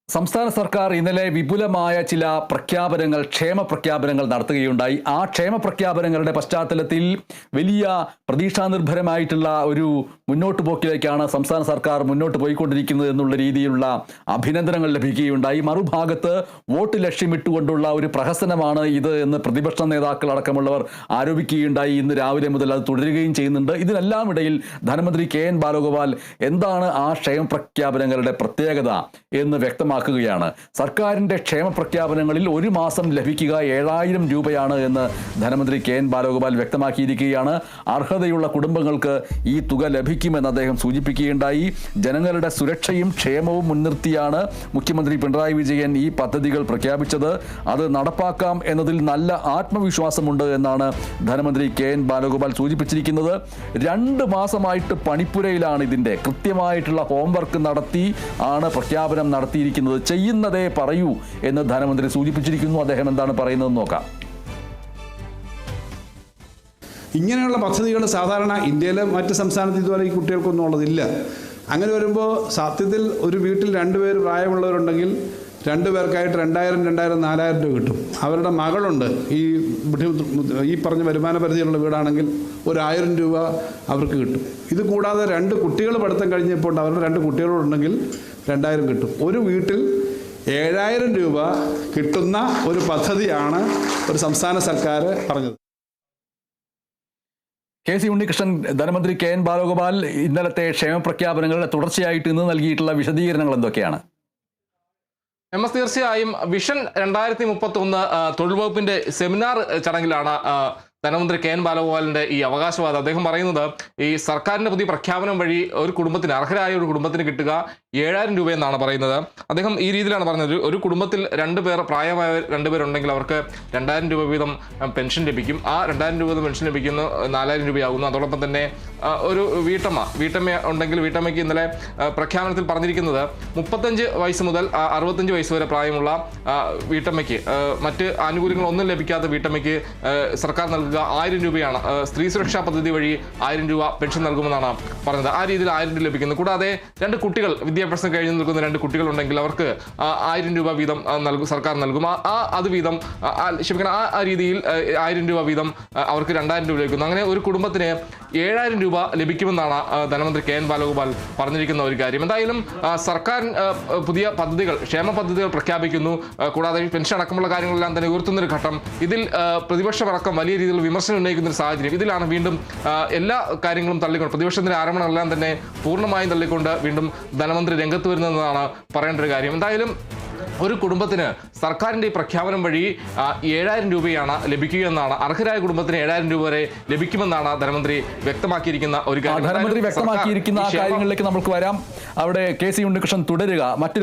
സംസ്ഥാന സർക്കാർ ഇന്നലെ വിപുലമായ ചില പ്രഖ്യാപനങ്ങൾ ക്ഷേമ പ്രഖ്യാപനങ്ങൾ നടത്തുകയുണ്ടായി. ആ ക്ഷേമ പ്രഖ്യാപനങ്ങളുടെ പശ്ചാത്തലത്തിൽ വലിയ പ്രതീക്ഷാനിർഭരമായിട്ടുള്ള ഒരു മുന്നോട്ട് പോക്കിലേക്കാണ് സംസ്ഥാന സർക്കാർ മുന്നോട്ട് പോയിക്കൊണ്ടിരിക്കുന്നത് എന്നുള്ള രീതിയിലുള്ള അഭിനന്ദനങ്ങൾ ലഭിക്കുകയുണ്ടായി. മറുഭാഗത്ത് വോട്ട് ലക്ഷ്യമിട്ടുകൊണ്ടുള്ള ഒരു പ്രഹസനമാണ് ഇത് എന്ന് പ്രതിപക്ഷ നേതാക്കൾ അടക്കമുള്ളവർ ആരോപിക്കുകയുണ്ടായി. ഇന്ന് രാവിലെ മുതൽ അത് തുടരുകയും ചെയ്യുന്നുണ്ട്. ഇതിനെല്ലാം ഇടയിൽ ധനമന്ത്രി KN ബാലഗോപാൽ എന്താണ് ആ ക്ഷേമ പ്രഖ്യാപനങ്ങളുടെ പ്രത്യേകത എന്ന് വ്യക്തമാക്കുകയാണ്. സർക്കാരിന്റെ ക്ഷേമ പ്രഖ്യാപനങ്ങളിൽ ഒരു മാസം ലഭിക്കുക 7000 രൂപയാണ് എന്ന് ധനമന്ത്രി KN ബാലഗോപാൽ വ്യക്തമാക്കിയിരിക്കുകയാണ്. അർഹതയുള്ള കുടുംബങ്ങൾക്ക് ഈ തുക ലഭിക്കുമെന്ന് അദ്ദേഹം സൂചിപ്പിക്കുകയുണ്ടായി. ജനങ്ങളുടെ സുരക്ഷയും ക്ഷേമവും മുൻനിർത്തിയാണ് മുഖ്യമന്ത്രി പിണറായി വിജയൻ ഈ പദ്ധതികൾ പ്രഖ്യാപിച്ചത്. അത് നടപ്പാക്കാം എന്നതിൽ നല്ല ആത്മവിശ്വാസമുണ്ട് എന്നാണ് ധനമന്ത്രി KN ബാലഗോപാൽ സൂചിപ്പിച്ചിരിക്കുന്നത്. 2 മാസമായിട്ട് പണിപ്പുരയിലാണ് ഇതിൻ്റെ കൃത്യമായിട്ടുള്ള ഹോംവർക്ക് നടത്തി ആണ് പ്രഖ്യാപനം നടത്തിയിരിക്കുന്നത്. ചെയ്യുന്നതേ പറയൂ എന്ന് ധനമന്ത്രി സൂചിപ്പിച്ചിരിക്കുന്നു. അദ്ദേഹം എന്താണ് പറയുന്നതെന്ന് നോക്കാം. ഇങ്ങനെയുള്ള പദ്ധതികൾ സാധാരണ ഇന്ത്യയിലെ മറ്റ് സംസ്ഥാനത്ത് ഇതുപോലെ ഈ കുട്ടികൾക്കൊന്നും ഉള്ളതില്ല. അങ്ങനെ വരുമ്പോൾ സത്യത്തിൽ ഒരു വീട്ടിൽ 2 പേര് പ്രായമുള്ളവരുണ്ടെങ്കിൽ 2 പേർക്കായിട്ട് 2000, 4000 രൂപ കിട്ടും. അവരുടെ മകളുണ്ട്, ഈ പറഞ്ഞ വരുമാന പരിധിയിലുള്ള വീടാണെങ്കിൽ 1000 രൂപ അവർക്ക് കിട്ടും. ഇത് കൂടാതെ 2 കുട്ടികൾ പഠിത്തം കഴിഞ്ഞപ്പോൾ അവരുടെ 2 കുട്ടികളുണ്ടെങ്കിൽ 2000 കിട്ടും. ഒരു വീട്ടിൽ 7000 രൂപ കിട്ടുന്ന ഒരു പദ്ധതിയാണ് ഒരു സംസ്ഥാന സർക്കാർ പറഞ്ഞത്. KC ഉണ്ണികൃഷ്ണൻ, ധനമന്ത്രി KN ബാലഗോപാൽ ഇന്നലത്തെ ക്ഷേമ പ്രഖ്യാപനങ്ങളുടെ തുടർച്ചയായിട്ട് ഇന്ന് നൽകിയിട്ടുള്ള വിശദീകരണങ്ങൾ എന്തൊക്കെയാണ്? തീർച്ചയായും വിഷൻ 2031 തൊഴിൽ വകുപ്പിന്റെ സെമിനാർ ചടങ്ങിലാണ് ധനമന്ത്രി KN ബാലഗോപാലിന്റെ ഈ അവകാശവാദം. അദ്ദേഹം പറയുന്നത് ഈ സർക്കാരിന്റെ പുതിയ പ്രഖ്യാപനം വഴി ഒരു കുടുംബത്തിന്, അർഹരായ ഒരു കുടുംബത്തിന് കിട്ടുക 7000 രൂപ എന്നാണ് പറയുന്നത്. അദ്ദേഹം ഈ രീതിയിലാണ് പറഞ്ഞത്. ഒരു കുടുംബത്തിൽ 2 പേർ, പ്രായമായ 2 പേരുണ്ടെങ്കിൽ അവർക്ക് 2000 രൂപ വീതം പെൻഷൻ ലഭിക്കും. ആ 2000 രൂപ വീതം പെൻഷൻ ലഭിക്കുന്ന 4000 രൂപയാകുന്നു. അതോടൊപ്പം തന്നെ ഒരു വീട്ടമ്മ ഉണ്ടെങ്കിൽ വീട്ടമ്മയ്ക്ക് ഇന്നലെ പ്രഖ്യാപനത്തിൽ പറഞ്ഞിരിക്കുന്നത് 35 വയസ്സ് മുതൽ 65 വയസ്സ് വരെ പ്രായമുള്ള വീട്ടമ്മയ്ക്ക്, മറ്റ് ആനുകൂല്യങ്ങളൊന്നും ലഭിക്കാത്ത വീട്ടമ്മയ്ക്ക് സർക്കാർ നൽകുക 1000 രൂപയാണ്. സ്ത്രീ സുരക്ഷാ പദ്ധതി വഴി 1000 രൂപ പെൻഷൻ നൽകുമെന്നാണ് പറഞ്ഞത്. ആ രീതിയിൽ 1000 രൂപ ലഭിക്കുന്നു. കൂടാതെ 2 കുട്ടികൾ, വിദ്യാഭ്യാസം കഴിഞ്ഞ് നിൽക്കുന്ന 2 കുട്ടികളുണ്ടെങ്കിൽ അവർക്ക് 1000 രൂപ വീതം സർക്കാർ നൽകും. അത് വീതം ആ രീതിയിൽ 1000 രൂപ വീതം അവർക്ക് 2000 രൂപ ലഭിക്കുന്നു. അങ്ങനെ ഒരു കുടുംബത്തിന് 7000 രൂപ ലഭിക്കുമെന്നാണ് ധനമന്ത്രി KN ബാലഗോപാൽ പറഞ്ഞിരിക്കുന്ന ഒരു കാര്യം. എന്തായാലും സർക്കാർ പുതിയ പദ്ധതികൾ, ക്ഷേമ പദ്ധതികൾ പ്രഖ്യാപിക്കുന്നു. കൂടാതെ പെൻഷൻ അടക്കമുള്ള കാര്യങ്ങളെല്ലാം തന്നെ ഉയർത്തുന്നൊരു ഘട്ടം. ഇതിൽ പ്രതിപക്ഷമടക്കം വലിയ രീതിയിൽ വിമർശനം ഉന്നയിക്കുന്ന ഒരു സാഹചര്യം. ഇതിലാണ് വീണ്ടും എല്ലാ കാര്യങ്ങളും തള്ളിക്കൊണ്ട്, പ്രതിപക്ഷത്തിന്റെ ആരോപണമെല്ലാം തന്നെ പൂർണ്ണമായും തള്ളിക്കൊണ്ട് വീണ്ടും ധനമന്ത്രി രംഗത്ത് വരുന്നതെന്നാണ് പറയേണ്ട ഒരു കാര്യം. എന്തായാലും ഒരു കുടുംബത്തിന് സർക്കാരിന്റെ ഈ പ്രഖ്യാപനം വഴി 7000 രൂപയാണ് ലഭിക്കുകയെന്നാണ്, അർഹരായ കുടുംബത്തിന് 7000 രൂപ വരെ ലഭിക്കുമെന്നാണ് ധനമന്ത്രി വ്യക്തമാക്കിയിരിക്കുന്ന ഒരു കാര്യം. ധനമന്ത്രി വ്യക്തമാക്കിയിരിക്കുന്ന ആ കാര്യങ്ങളിലേക്ക് നമുക്ക് വരാം. അവിടെ KC ഉണ്ണികൃഷ്ണൻ തുടരുക. മറ്റൊരു